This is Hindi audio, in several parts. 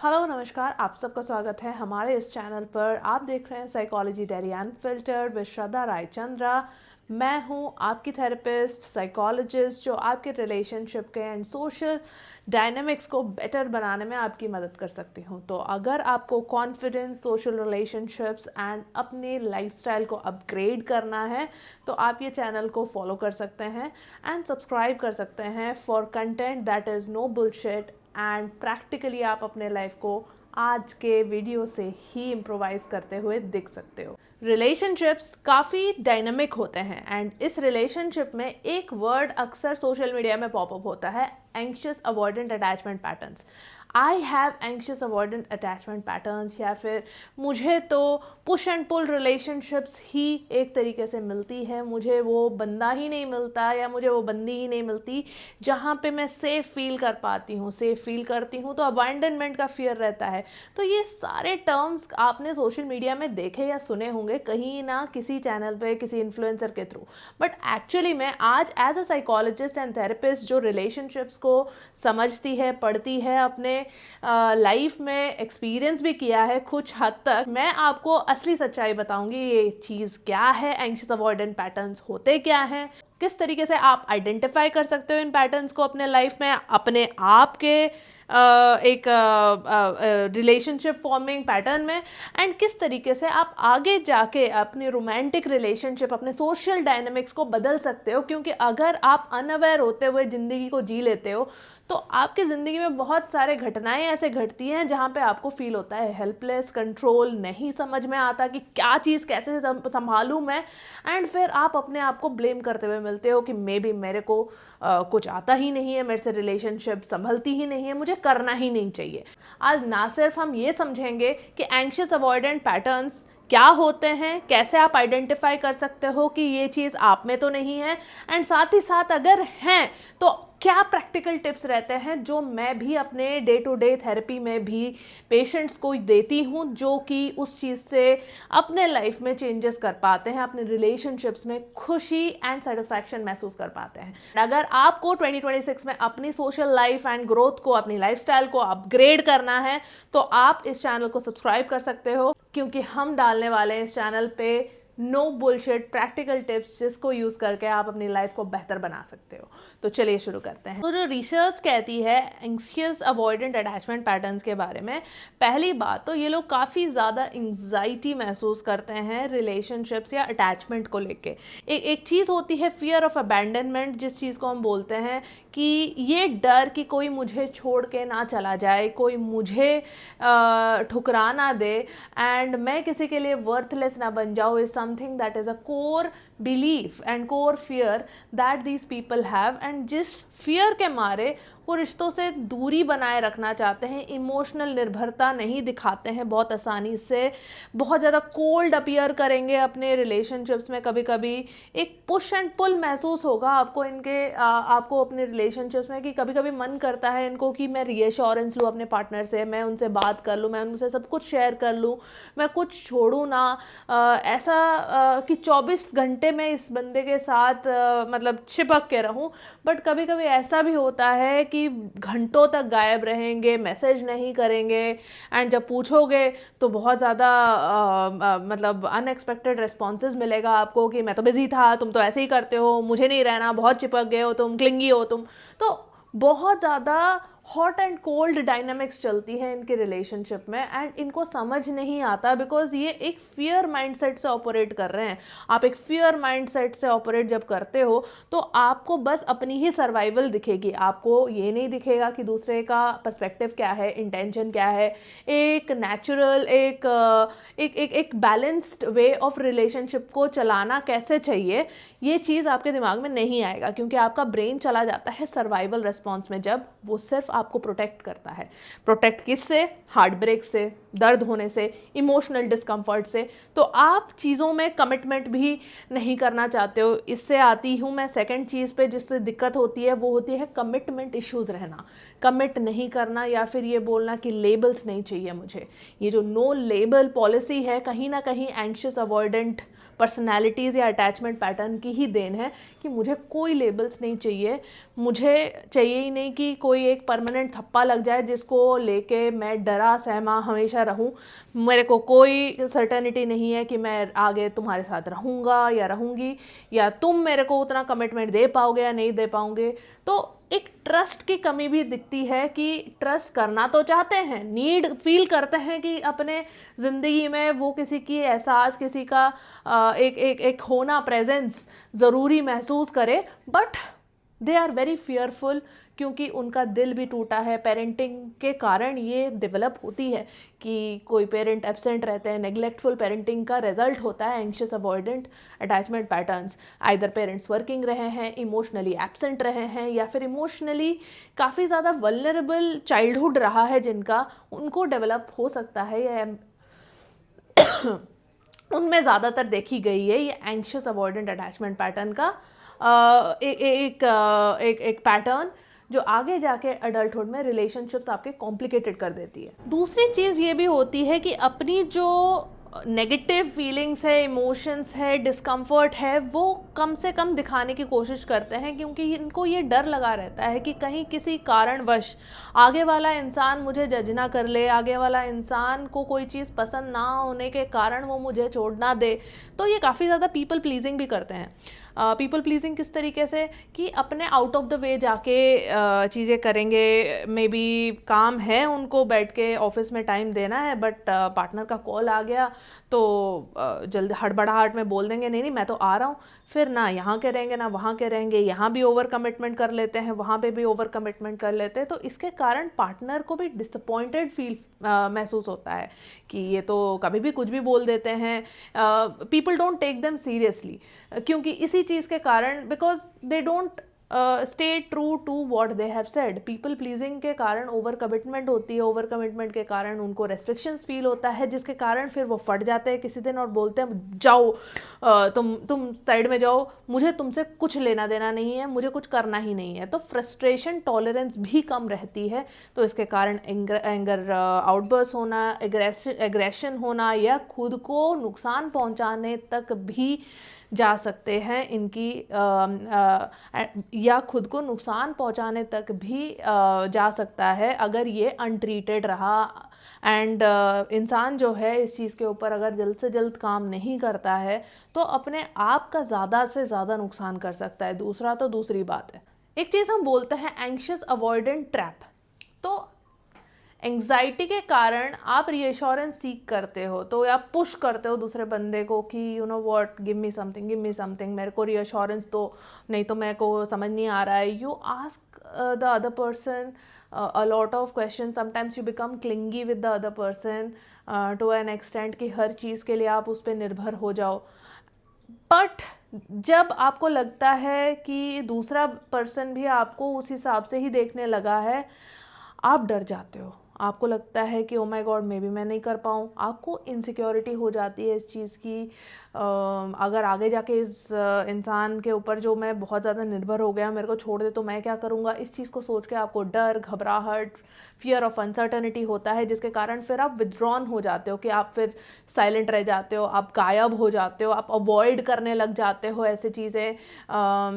हेलो नमस्कार, आप सबका स्वागत है हमारे इस चैनल पर। आप देख रहे हैं साइकोलॉजी डायरी अनफिल्टर्ड विद श्रद्धा रायचंद्रा। मैं हूं आपकी थेरेपिस्ट साइकोलॉजिस्ट जो आपके रिलेशनशिप के एंड सोशल डायनामिक्स को बेटर बनाने में आपकी मदद कर सकती हूं। तो अगर आपको कॉन्फिडेंस, सोशल रिलेशनशिप्स एंड अपने लाइफस्टाइल को अपग्रेड करना है तो आप ये चैनल को फॉलो कर सकते हैं एंड सब्सक्राइब कर सकते हैं for content that is no bullshit and practically आप अपने लाइफ को आज के वीडियो से ही इम्प्रोवाइज करते हुए दिख सकते हो। रिलेशनशिप्स काफ़ी डायनामिक होते हैं एंड इस रिलेशनशिप में एक वर्ड अक्सर सोशल मीडिया में पॉपअप होता है, anxious avoidant attachment patterns. I have anxious avoidant attachment patterns, या फिर मुझे तो पुश एंड पुल रिलेशनशिप्स ही एक तरीके से मिलती है, मुझे वो बंदा ही नहीं मिलता या मुझे वो बंदी ही नहीं मिलती जहाँ पे मैं सेफ फील कर पाती हूँ। सेफ फील करती हूँ तो अबैंडनमेंट का फियर रहता है। तो ये सारे टर्म्स आपने सोशल मीडिया में देखे या सुने होंगे कहीं ना किसी चैनल पे, किसी इन्फ्लुएंसर के थ्रू। बट एक्चुअली मैं आज as a psychologist and therapist जो रिलेशनशिप्स को समझती है, पढ़ती है, अपने लाइफ में एक्सपीरियंस भी किया है कुछ हद तक, मैं आपको असली सच्चाई बताऊंगी। ये चीज़ क्या है, एंग्शियस अवॉइडेंट पैटर्न्स होते क्या हैं, किस तरीके से आप आइडेंटिफाई कर सकते हो इन पैटर्न्स को अपने लाइफ में, अपने आप के एक रिलेशनशिप फॉर्मिंग पैटर्न में, एंड किस तरीके से आप आगे जाके अपने रोमांटिक रिलेशनशिप, अपने सोशल डायनामिक्स को बदल सकते हो। क्योंकि अगर आप अनअवेयर होते हुए ज़िंदगी को जी लेते हो तो आपकी ज़िंदगी में बहुत सारे घटनाएं ऐसे घटती हैं जहाँ पे आपको फील होता है हेल्पलेस, कंट्रोल नहीं समझ में आता कि क्या चीज़ कैसे संभालूं मैं, एंड फिर आप अपने आप को ब्लेम करते हुए मिलते हो कि मे बी मेरे को कुछ आता ही नहीं है, मेरे से रिलेशनशिप संभलती ही नहीं है, मुझे करना ही नहीं चाहिए। आज ना सिर्फ हम ये समझेंगे कि एंग्शियस अवॉइडेंट पैटर्न्स क्या होते हैं, कैसे आप आइडेंटिफाई कर सकते हो कि ये चीज़ आप में तो नहीं है, एंड साथ ही साथ अगर हैं तो क्या प्रैक्टिकल टिप्स रहते हैं जो मैं भी अपने डे टू डे थेरेपी में भी पेशेंट्स को देती हूँ, जो कि उस चीज़ से अपने लाइफ में चेंजेस कर पाते हैं, अपने रिलेशनशिप्स में खुशी एंड सेटिस्फैक्शन महसूस कर पाते हैं। अगर आपको 2026 में अपनी सोशल लाइफ एंड ग्रोथ को, अपनी लाइफस्टाइल को अपग्रेड करना है तो आप इस चैनल को सब्सक्राइब कर सकते हो, क्योंकि हम डालने वाले हैं इस चैनल पे नो बुलशिट प्रैक्टिकल टिप्स जिसको यूज़ करके आप अपनी लाइफ को बेहतर बना सकते हो। तो चलिए शुरू करते हैं। तो जो रिसर्च कहती है एंग्शियस अवॉइडेंट अटैचमेंट पैटर्न्स के बारे में, पहली बात तो ये लोग काफ़ी ज़्यादा एंग्जाइटी महसूस करते हैं रिलेशनशिप्स या अटैचमेंट को लेके। एक चीज़ होती है फियर ऑफ अबैंडनमेंट, जिस चीज़ को हम बोलते हैं कि ये डर कि कोई मुझे छोड़ के ना चला जाए, कोई मुझे ठुकरा ना दे एंड मैं किसी के लिए वर्थलेस ना बन जाऊँ, is something that is a core belief and core fear that these people have. And जिस फियर के मारे वो रिश्तों से दूरी बनाए रखना चाहते हैं, इमोशनल निर्भरता नहीं दिखाते हैं बहुत आसानी से, बहुत ज़्यादा कोल्ड अपीयर करेंगे अपने रिलेशनशिप्स में। कभी कभी एक पुश एंड पुल महसूस होगा आपको आपको अपने रिलेशनशिप्स में, कि कभी कभी मन करता है इनको कि मैं रीअश्योरेंस लूँ अपने पार्टनर से, मैं उनसे बात कर लूँ, मैं उनसे सब कुछ शेयर कर लूँ, मैं कुछ छोड़ूँ ना, ऐसा कि 24 घंटे मैं इस बंदे के साथ मतलब चिपक के रहूं। बट कभी कभी ऐसा भी होता है कि घंटों तक गायब रहेंगे, मैसेज नहीं करेंगे, एंड जब पूछोगे तो बहुत ज़्यादा मतलब अनएक्सपेक्टेड रिस्पॉन्सेज मिलेगा आपको कि मैं तो बिजी था, तुम तो ऐसे ही करते हो, मुझे नहीं रहना, बहुत चिपक गए हो तुम, क्लिंगी हो तुम। तो बहुत ज़्यादा हॉट एंड कोल्ड डायनामिक्स चलती है इनके रिलेशनशिप में, एंड इनको समझ नहीं आता बिकॉज ये एक फियर माइंडसेट से ऑपरेट कर रहे हैं। आप एक फियर माइंडसेट से ऑपरेट जब करते हो तो आपको बस अपनी ही सर्वाइवल दिखेगी, आपको ये नहीं दिखेगा कि दूसरे का पर्सपेक्टिव क्या है, इंटेंशन क्या है। एक नेचुरल, एक बैलेंस्ड वे ऑफ रिलेशनशिप को चलाना कैसे चाहिए, ये चीज़ आपके दिमाग में नहीं आएगा, क्योंकि आपका ब्रेन चला जाता है सर्वाइवल रिस्पॉन्स में, जब वो सिर्फ आपको प्रोटेक्ट करता है। प्रोटेक्ट किससे? हार्ट ब्रेक से, दर्द होने से, इमोशनल डिस्कम्फर्ट से, तो आप चीज़ों में कमिटमेंट भी नहीं करना चाहते हो। इससे आती हूँ मैं सेकंड चीज़ पे जिससे दिक्कत होती है, वो होती है कमिटमेंट इश्यूज़ रहना, कमिट नहीं करना, या फिर ये बोलना कि लेबल्स नहीं चाहिए मुझे। ये जो नो लेबल पॉलिसी है, कहीं ना कहीं एंग्शियस अवॉइडेंट पर्सनैलिटीज़ या अटैचमेंट पैटर्न की ही देन है कि मुझे कोई लेबल्स नहीं चाहिए। मुझे चाहिए ही नहीं कि कोई एक परमानेंट थप्पा लग जाए जिसको लेके मैं डरा सहमा हमेशा रहूं। मेरे को कोई सर्टेनिटी नहीं है कि मैं आगे तुम्हारे साथ रहूँगा या रहूँगी, या तुम मेरे को उतना कमिटमेंट दे पाओगे या नहीं दे पाओगे। तो एक ट्रस्ट की कमी भी दिखती है कि ट्रस्ट करना तो चाहते हैं, नीड फील करते हैं कि अपने ज़िंदगी में वो किसी की एहसास, किसी का एक होना, प्रेजेंस ज़रूरी महसूस करे, but they are very fearful क्योंकि उनका दिल भी टूटा है। पेरेंटिंग के कारण ये डेवलप होती है कि कोई पेरेंट एब्सेंट रहते हैं। नेग्लेक्टफुल पेरेंटिंग का रिजल्ट होता है anxious avoidant attachment patterns. Either parents working रहे हैं, इमोशनली एब्सेंट रहे हैं, या फिर इमोशनली काफ़ी ज़्यादा वल्नरेबल चाइल्डहुड रहा है जिनका, उनको डेवलप हो सकता है या उनमें ज़्यादातर देखी गई है ये एंग्शियस अवॉइडेंट अटैचमेंट पैटर्न का एक पैटर्न जो आगे जाके अडल्टहुड में रिलेशनशिप्स आपके कॉम्प्लिकेटेड कर देती है। दूसरी चीज़ ये भी होती है कि अपनी जो नेगेटिव फीलिंग्स है, इमोशंस है, डिस्कम्फर्ट है, वो कम से कम दिखाने की कोशिश करते हैं क्योंकि इनको ये डर लगा रहता है कि कहीं किसी कारणवश आगे वाला इंसान मुझे जज ना कर ले, आगे वाला इंसान को कोई चीज़ पसंद ना होने के कारण वो मुझे छोड़ ना दे। तो ये काफ़ी ज़्यादा पीपल प्लीजिंग भी करते हैं। पीपल प्लीजिंग किस तरीके से कि अपने आउट ऑफ द वे जाके चीज़ें करेंगे। मे बी काम है उनको बैठ के ऑफिस में टाइम देना है, बट पार्टनर का कॉल आ गया तो जल्द हड़बड़ाहट में बोल देंगे नहीं नहीं मैं तो आ रहा हूँ, फिर ना यहाँ के रहेंगे ना वहाँ के रहेंगे, यहाँ भी ओवर कमिटमेंट कर लेते हैं, वहाँ पे भी ओवर कमिटमेंट कर लेते हैं। तो इसके कारण पार्टनर को भी डिसअपॉइंटेड फील महसूस होता है कि ये तो कभी भी कुछ भी बोल देते हैं। People don't take them seriously क्योंकि इसी चीज़ के कारण, because they don't stay true to what they have said. People pleasing के कारण ओवर कमिटमेंट होती है, ओवर कमिटमेंट के कारण उनको रेस्ट्रिक्शंस फील होता है, जिसके कारण फिर वो फट जाते हैं किसी दिन और बोलते हैं जाओ तुम साइड में जाओ, मुझे तुमसे कुछ लेना देना नहीं है, मुझे कुछ करना ही नहीं है। तो फ्रस्ट्रेशन टॉलरेंस भी कम रहती है, तो इसके कारण एंगर आउटबर्स्ट होना, एग्रेशन होना, या खुद को नुकसान पहुंचाने तक भी जा सकते हैं इनकी, या खुद को नुकसान पहुंचाने तक भी जा सकता है अगर ये अनट्रीटेड रहा। एंड इंसान जो है इस चीज़ के ऊपर अगर जल्द से जल्द काम नहीं करता है तो अपने आप का ज़्यादा से ज़्यादा नुकसान कर सकता है। दूसरा तो दूसरी बात है, एक चीज़ हम बोलते हैं एंग्शियस अवॉइडेंट ट्रैप। तो एंग्जाइटी के कारण आप रीअश्योरेंस सीख करते हो, तो आप पुश करते हो दूसरे बंदे को कि you know what, give me something, मेरे को रीअश्योरेंस दो, नहीं तो मेरे को समझ नहीं आ रहा है। You ask the other person a lot of questions, sometimes you become clingy with the other person to an extent कि हर चीज़ के लिए आप उस पर निर्भर हो जाओ। बट जब आपको लगता है कि दूसरा पर्सन भी आपको उस हिसाब से ही देखने लगा है, आप डर जाते हो। आपको लगता है कि oh my God may be मैं नहीं कर पाऊँ, आपको इनसिक्योरिटी हो जाती है इस चीज़ की। अगर आगे जाके इस इंसान के ऊपर जो मैं बहुत ज़्यादा निर्भर हो गया मेरे को छोड़ दे तो मैं क्या करूँगा, इस चीज़ को सोच के आपको डर, घबराहट, फियर ऑफ अनसर्टनिटी होता है, जिसके कारण फिर आप विथड्रॉन हो जाते हो कि आप फिर साइलेंट रह जाते हो, आप गायब हो जाते हो, आप अवॉइड करने लग जाते हो ऐसी चीज़ें,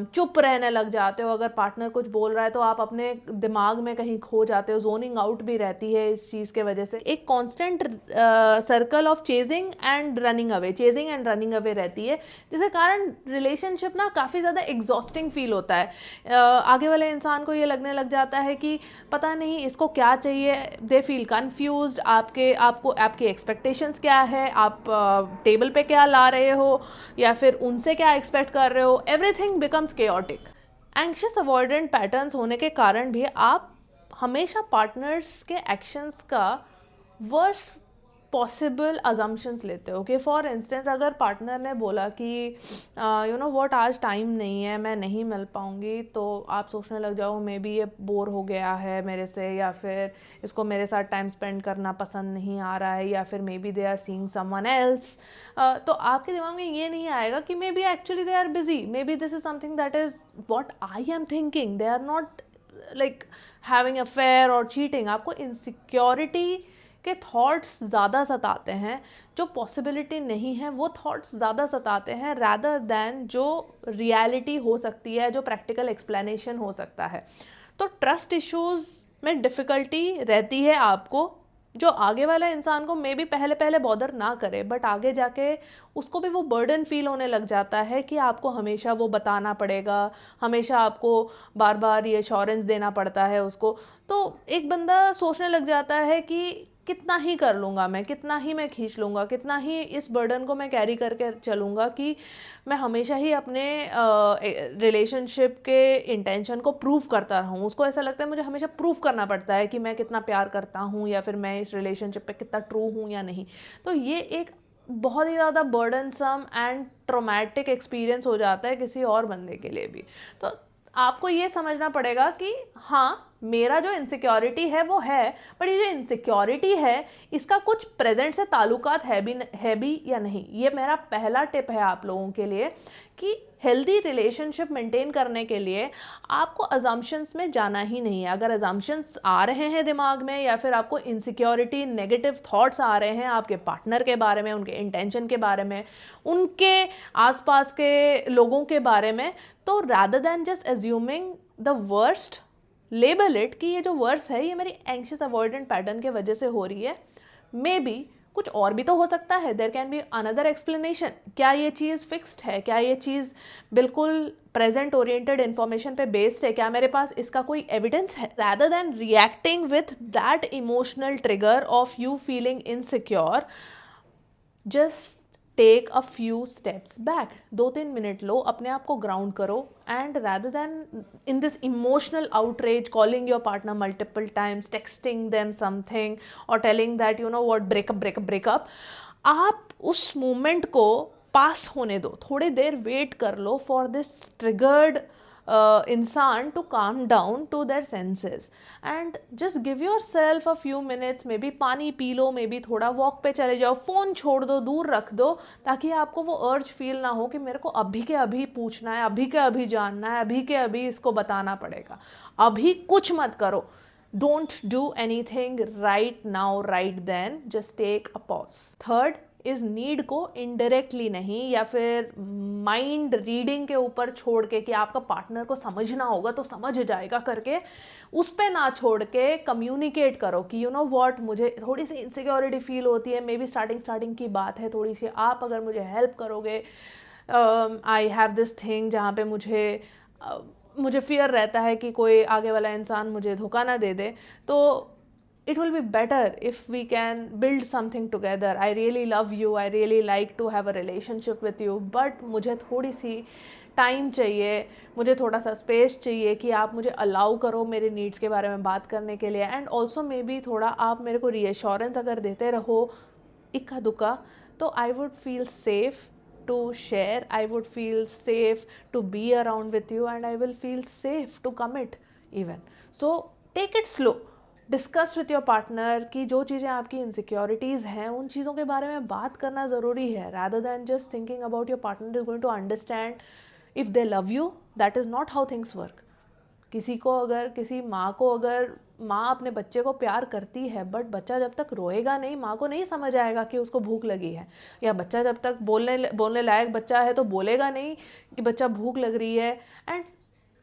चुप रहने लग जाते हो। अगर पार्टनर कुछ बोल रहा है तो आप अपने दिमाग में कहीं खो जाते हो, जोनिंग आउट भी रहती है इस चीज़ के वजह से। एक constant circle of chasing and running away रहती है, जिसके कारण रिलेशनशिप ना काफ़ी ज़्यादा एग्जॉस्टिंग फील होता है। आगे वाले इंसान को ये लगने लग जाता है कि पता नहीं इसको क्या चाहिए, दे फील कन्फ्यूज्ड। आपकी एक्सपेक्टेशंस क्या है, आप टेबल पे क्या ला रहे हो या फिर उनसे क्या एक्सपेक्ट कर रहे हो, everything becomes chaotic. Anxious avoidant patterns होने के कारण भी आप हमेशा पार्टनर्स के एक्शंस का वर्स्ट पॉसिबल अजम्पशंस लेते हो कि फॉर इंस्टेंस अगर पार्टनर ने बोला कि यू नो व्हाट आज टाइम नहीं है, मैं नहीं मिल पाऊँगी, तो आप सोचने लग जाओ मे बी ये बोर हो गया है मेरे से, या फिर इसको मेरे साथ टाइम स्पेंड करना पसंद नहीं आ रहा है, या फिर maybe they are seeing someone else. तो आपके दिमाग में ये नहीं आएगा कि maybe actually they are busy, maybe this is something that is what I am thinking, they are not like having affair और चीटिंग। आपको इनसिक्योरिटी के थॉट्स ज़्यादा सताते हैं, जो पॉसिबिलिटी नहीं है वो थॉट्स ज़्यादा सताते हैं रैदर दैन जो रियलिटी हो सकती है, जो प्रैक्टिकल एक्सप्लेनेशन हो सकता है। तो ट्रस्ट इश्यूज़ में डिफ़िकल्टी रहती है आपको, जो आगे वाला इंसान को मे बी पहले पहले बॉदर ना करे, बट आगे जाके उसको भी वो बर्डन फील होने लग जाता है कि आपको हमेशा वो बताना पड़ेगा, हमेशा आपको बार बार ये एश्योरेंस देना पड़ता है उसको। तो एक बंदा सोचने लग जाता है कि कितना ही कर लूँगा मैं, कितना ही मैं खींच लूँगा, कितना ही इस बर्डन को मैं कैरी करके चलूँगा कि मैं हमेशा ही अपने रिलेशनशिप के इंटेंशन को प्रूव करता रहूँ। उसको ऐसा लगता है मुझे हमेशा प्रूव करना पड़ता है कि मैं कितना प्यार करता हूँ, या फिर मैं इस रिलेशनशिप पे कितना ट्रू हूँ या नहीं। तो ये एक बहुत ही ज़्यादा बर्डनसम एंड ट्रॉमेटिक एक्सपीरियंस हो जाता है किसी और बंदे के लिए भी। तो आपको ये समझना पड़ेगा कि हाँ, मेरा जो इनसिक्योरिटी है वो है, बट ये जो इनसिक्योरिटी है इसका कुछ प्रेजेंट से ताल्लुकात है भी या नहीं। ये मेरा पहला टिप है आप लोगों के लिए कि हेल्दी रिलेशनशिप मेंटेन करने के लिए आपको अजम्पशंस में जाना ही नहीं है। अगर अजम्पशंस आ रहे हैं दिमाग में, या फिर आपको इनसिक्योरिटी नेगेटिव थॉट्स आ रहे हैं आपके पार्टनर के बारे में, उनके इंटेंशन के बारे में, उनके आसपास के लोगों के बारे में, तो rather than just assuming the worst, label it कि ये जो वर्स है ये मेरी एंग्शियस अवॉइडेंट पैटर्न के वजह से हो रही है। मे बी कुछ और भी तो हो सकता है, there can be another explanation. क्या ये चीज़ फिक्स्ड है, क्या ये चीज़ बिल्कुल प्रेजेंट ओरिएंटेड इन्फॉर्मेशन पे बेस्ड है, क्या मेरे पास इसका कोई एविडेंस है। Rather than reacting with that emotional trigger of you feeling insecure, just take a few steps back. 2-3 minute लो, अपने आप को ग्राउंड करो, and rather than in this emotional outrage calling your partner multiple times, texting them something और telling that you know what breakup, आप उस मोमेंट को पास होने दो, थोड़ी देर वेट कर लो फॉर दिस ट्रिगर्ड इंसान to calm down to their senses, and just give yourself a few minutes. Maybe पानी पी लो, मे बी थोड़ा वॉक पे चले जाओ, फ़ोन छोड़ दो, दूर रख दो, ताकि आपको वो अर्ज फील ना हो कि मेरे को अभी के अभी पूछना है, अभी के अभी जानना है, अभी के अभी इसको बताना पड़ेगा। अभी कुछ मत करो, don't do anything right now right then, just take a pause. Third इस नीड को इनडायरेक्टली नहीं, या फिर माइंड रीडिंग के ऊपर छोड़ के कि आपका पार्टनर को समझना होगा तो समझ जाएगा करके, उस पे ना छोड़ के कम्युनिकेट करो कि यू नो व्हाट, मुझे थोड़ी सी इनसिक्योरिटी फील होती है, मे बी स्टार्टिंग की बात है थोड़ी सी, आप अगर मुझे हेल्प करोगे, आई हैव दिस थिंग जहाँ पे मुझे फियर रहता है कि कोई आगे वाला इंसान मुझे धोखा ना दे दे, तो it will be better if we can build something together. I really love you, I really like to have a relationship with you, but मुझे थोड़ी सी टाइम चाहिए, मुझे थोड़ा सा स्पेस चाहिए कि आप मुझे अलाउ करो मेरे नीड्स के बारे में बात करने के लिए, एंड ऑल्सो मे बी थोड़ा आप मेरे को रीअश्योरेंस अगर देते रहो इक्का दुक्का, तो I would feel safe to share, I would feel safe to be around with you, and I will feel safe to commit even. So take it slow, discuss with your partner कि जो चीज़ें आपकी इनसिक्योरिटीज़ हैं उन चीज़ों के बारे में बात करना ज़रूरी है, rather than just thinking about your partner is going to understand if they love you. That is not how things work. किसी माँ को अगर माँ अपने बच्चे को प्यार करती है, बट बच्चा जब तक रोएगा नहीं, माँ को नहीं समझ आएगा कि उसको भूख लगी है, या बच्चा जब तक बोलने लायक बच्चा है तो बोलेगा नहीं कि बच्चा भूख लग रही है। एंड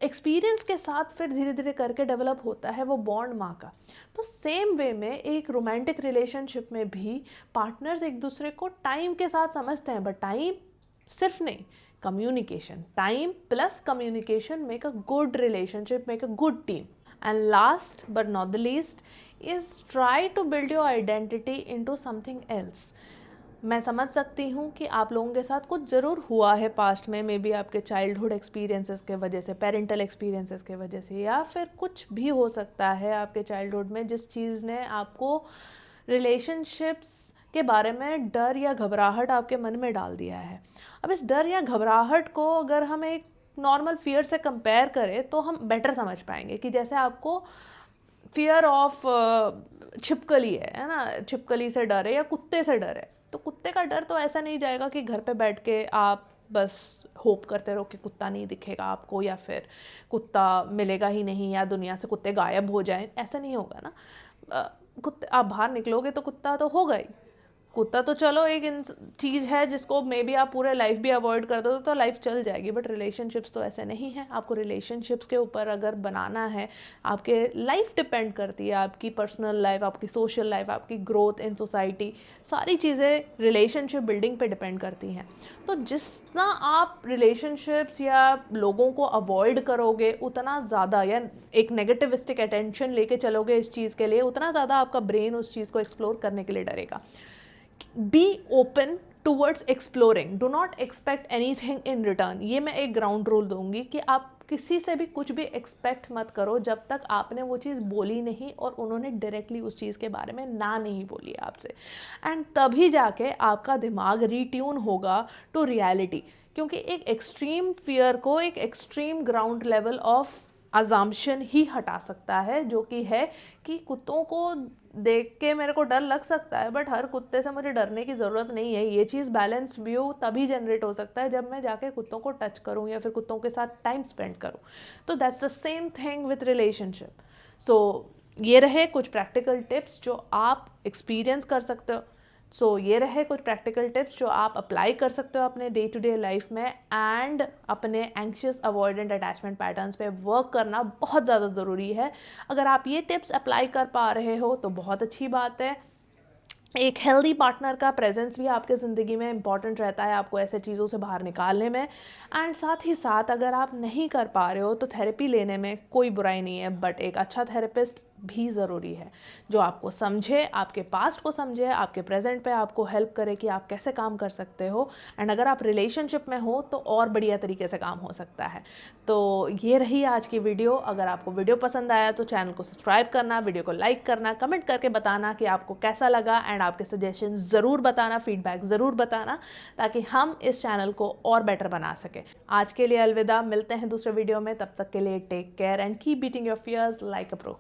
एक्सपीरियंस के साथ फिर धीरे धीरे करके डेवलप होता है वो बॉन्ड माँ का। तो सेम वे में एक रोमांटिक रिलेशनशिप में भी पार्टनर्स एक दूसरे को टाइम के साथ समझते हैं, बट टाइम सिर्फ नहीं, communication, time plus communication make a good relationship, make a good team. And last but not the least is try to build your identity into something else. मैं समझ सकती हूँ कि आप लोगों के साथ कुछ ज़रूर हुआ है पास्ट में, मे बी आपके चाइल्डहुड एक्सपीरियंसेस के वजह से, पेरेंटल एक्सपीरियंसेस के वजह से, या फिर कुछ भी हो सकता है आपके चाइल्डहुड में जिस चीज़ ने आपको रिलेशनशिप्स के बारे में डर या घबराहट आपके मन में डाल दिया है। अब इस डर या घबराहट को अगर हम एक नॉर्मल फियर से कंपेयर करें तो हम बेटर समझ पाएंगे कि जैसे आपको फियर ऑफ छिपकली है ना, छिपकली से डर है या कुत्ते से डर है, तो कुत्ते का डर तो ऐसा नहीं जाएगा कि घर पे बैठ के आप बस होप करते रहो कि कुत्ता नहीं दिखेगा आपको या फिर कुत्ता मिलेगा ही नहीं या दुनिया से कुत्ते गायब हो जाएं, ऐसा नहीं होगा ना। कुत्ते आप बाहर निकलोगे तो कुत्ता तो होगा ही। कुत्ता तो चलो एक चीज़ है जिसको मे बी आप पूरे लाइफ भी अवॉइड कर दो तो लाइफ चल जाएगी, बट रिलेशनशिप्स तो ऐसे नहीं है। आपको रिलेशनशिप्स के ऊपर अगर बनाना है, आपके लाइफ डिपेंड करती है, आपकी पर्सनल लाइफ, आपकी सोशल लाइफ, आपकी ग्रोथ इन सोसाइटी, सारी चीज़ें रिलेशनशिप बिल्डिंग पे डिपेंड करती हैं। तो जितना आप रिलेशनशिप्स या लोगों को अवॉइड करोगे उतना ज़्यादा, या एक नेगेटिविस्टिक अटेंशन लेके चलोगे इस चीज़ के लिए, उतना ज़्यादा आपका ब्रेन उस चीज़ को एक्सप्लोर करने के लिए डरेगा। Be open towards exploring, do not expect anything in return. ये मैं एक ग्राउंड रूल दूंगी कि आप किसी से भी कुछ भी एक्सपेक्ट मत करो जब तक आपने वो चीज़ बोली नहीं और उन्होंने डायरेक्टली उस चीज़ के बारे में ना नहीं बोली है आपसे, एंड तभी जाके आपका दिमाग रीट्यून होगा टू रियलिटी। क्योंकि एक एक्सट्रीम फियर को एक extreme ground level of assumption ही हटा सकता है, जो कि है कि कुत्तों को देख के मेरे को डर लग सकता है बट हर कुत्ते से मुझे डरने की ज़रूरत नहीं है। ये चीज़ बैलेंस व्यू तभी जनरेट हो सकता है जब मैं जाके कुत्तों को टच करूँ या फिर कुत्तों के साथ टाइम स्पेंड करूँ। तो that's the same thing with relationship. So ये रहे कुछ प्रैक्टिकल टिप्स जो आप एक्सपीरियंस कर सकते हो। ये रहे कुछ प्रैक्टिकल टिप्स जो आप अप्लाई कर सकते हो अपने डे टू डे लाइफ में, एंड अपने एंग्शियस अवॉइडेंट अटैचमेंट पैटर्न्स पे वर्क करना बहुत ज़्यादा ज़रूरी है। अगर आप ये टिप्स अप्लाई कर पा रहे हो तो बहुत अच्छी बात है। एक हेल्दी पार्टनर का प्रेजेंस भी आपके ज़िंदगी में इंपॉर्टेंट रहता है आपको ऐसे चीज़ों से बाहर निकालने में। एंड साथ ही साथ अगर आप नहीं कर पा रहे हो तो थेरेपी लेने में कोई बुराई नहीं है, बट एक अच्छा थेरेपिस्ट भी ज़रूरी है जो आपको समझे, आपके पास्ट को समझे, आपके प्रेजेंट पे आपको हेल्प करे कि आप कैसे काम कर सकते हो। एंड अगर आप रिलेशनशिप में हो तो और बढ़िया तरीके से काम हो सकता है। तो ये रही आज की वीडियो। अगर आपको वीडियो पसंद आया तो चैनल को सब्सक्राइब करना, वीडियो को लाइक करना, कमेंट करके बताना कि आपको कैसा लगा, एंड आपके सजेशन ज़रूर बताना, फीडबैक ज़रूर बताना, ताकि हम इस चैनल को और बेटर बना सकें। आज के लिए अलविदा, मिलते हैं दूसरे वीडियो में, तब तक के लिए take care and keep beating your fears like a pro.